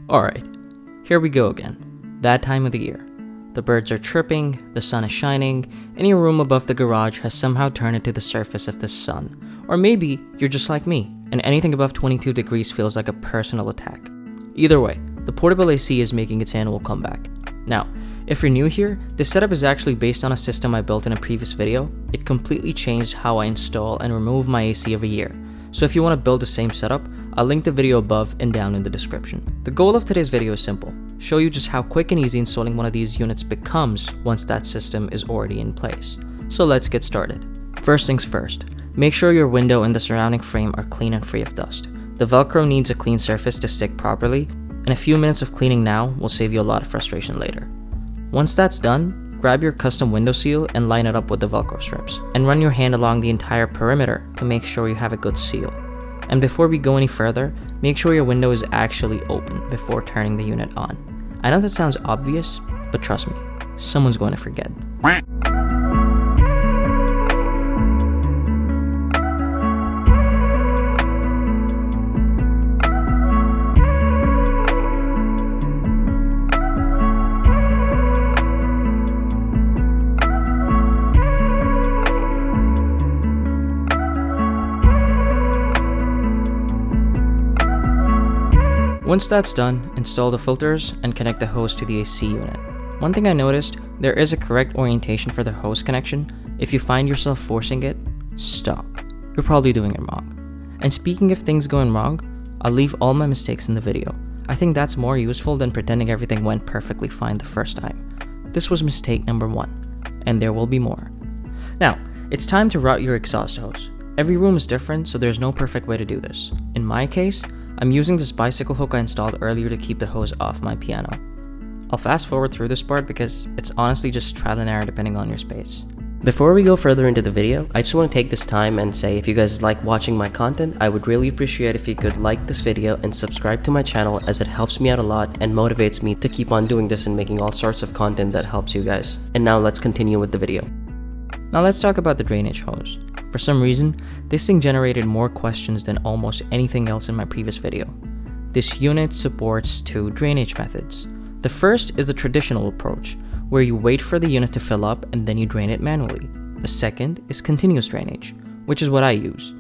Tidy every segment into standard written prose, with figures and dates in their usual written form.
Alright, here we go again. That time of the year. The birds are chirping, the sun is shining, and your room above the garage has somehow turned into the surface of the sun. Or maybe you're just like me, and anything above 22 degrees feels like a personal attack. Either way, the portable AC is making its annual comeback. Now, if you're new here, this setup is actually based on a system I built in a previous video. It completely changed how I install and remove my AC every year. So if you want to build the same setup, I'll link the video above and down in the description. The goal of today's video is simple: show you just how quick and easy installing one of these units becomes once that system is already in place. So let's get started. First things first, make sure your window and the surrounding frame are clean and free of dust. The Velcro needs a clean surface to stick properly, and a few minutes of cleaning now will save you a lot of frustration later. Once that's done, grab your custom window seal and line it up with the Velcro strips, and run your hand along the entire perimeter to make sure you have a good seal. And before we go any further, make sure your window is actually open before turning the unit on. I know that sounds obvious, but trust me, someone's going to forget. Once that's done, install the filters and connect the hose to the AC unit. One thing I noticed, there is a correct orientation for the hose connection. If you find yourself forcing it, stop. You're probably doing it wrong. And speaking of things going wrong, I'll leave all my mistakes in the video. I think that's more useful than pretending everything went perfectly fine the first time. This was mistake number 1, and there will be more. Now, it's time to route your exhaust hose. Every room is different, so there's no perfect way to do this. In my case, I'm using this bicycle hook I installed earlier to keep the hose off my piano. I'll fast forward through this part because it's honestly just trial and error depending on your space. Before we go further into the video, I just want to take this time and say if you guys like watching my content, I would really appreciate if you could like this video and subscribe to my channel, as it helps me out a lot and motivates me to keep on doing this and making all sorts of content that helps you guys. And now let's continue with the video. Now let's talk about the drainage hose. For some reason, this thing generated more questions than almost anything else in my previous video. This unit supports 2 drainage methods. The first is the traditional approach, where you wait for the unit to fill up and then you drain it manually. The second is continuous drainage, which is what I use.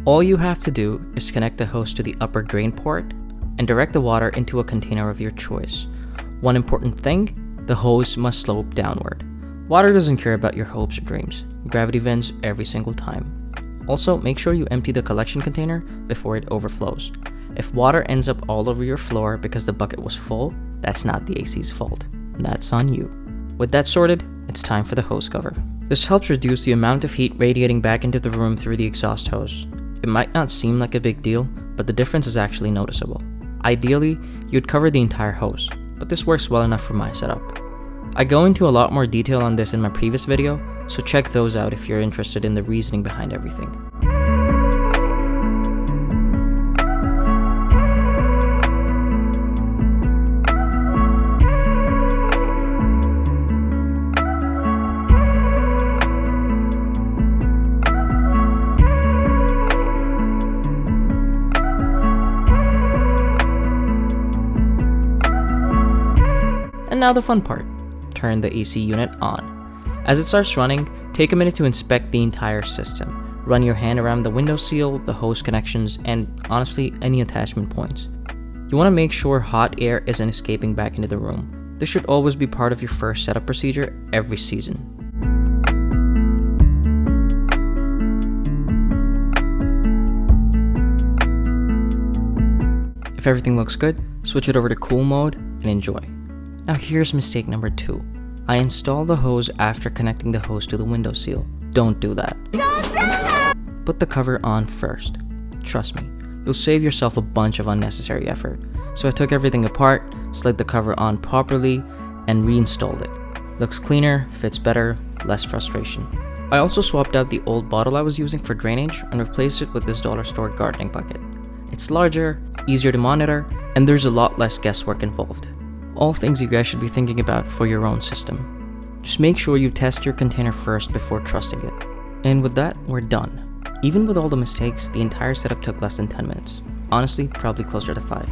All you have to do is connect the hose to the upper drain port and direct the water into a container of your choice. One important thing, the hose must slope downward. Water doesn't care about your hopes or dreams. Gravity wins every single time. Also, make sure you empty the collection container before it overflows. If water ends up all over your floor because the bucket was full, that's not the AC's fault. That's on you. With that sorted, it's time for the hose cover. This helps reduce the amount of heat radiating back into the room through the exhaust hose. It might not seem like a big deal, but the difference is actually noticeable. Ideally, you'd cover the entire hose, but this works well enough for my setup. I go into a lot more detail on this in my previous video, so check those out if you're interested in the reasoning behind everything. And now the fun part. Turn the AC unit on. As it starts running, take a minute to inspect the entire system. Run your hand around the window seal, the hose connections, and honestly, any attachment points. You want to make sure hot air isn't escaping back into the room. This should always be part of your first setup procedure every season. If everything looks good, switch it over to cool mode and enjoy. Now here's mistake number 2. I installed the hose after connecting the hose to the window seal. Don't do that. Put the cover on first. Trust me, you'll save yourself a bunch of unnecessary effort. So I took everything apart, slid the cover on properly, and reinstalled it. Looks cleaner, fits better, less frustration. I also swapped out the old bottle I was using for drainage and replaced it with this dollar store gardening bucket. It's larger, easier to monitor, and there's a lot less guesswork involved. All things you guys should be thinking about for your own system. Just make sure you test your container first before trusting it. And with that, we're done. Even with all the mistakes, the entire setup took less than 10 minutes. Honestly, probably closer to 5.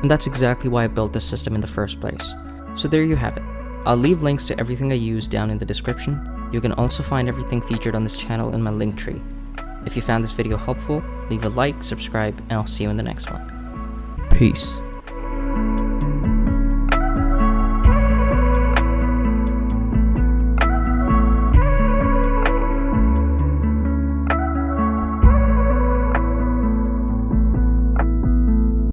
and that's exactly why I built this system in the first place. So there you have it. I'll leave links to everything I use down in the description. You can also find everything featured on this channel in my link tree. If you found this video helpful, leave a like, subscribe, and I'll see you in the next one. Peace.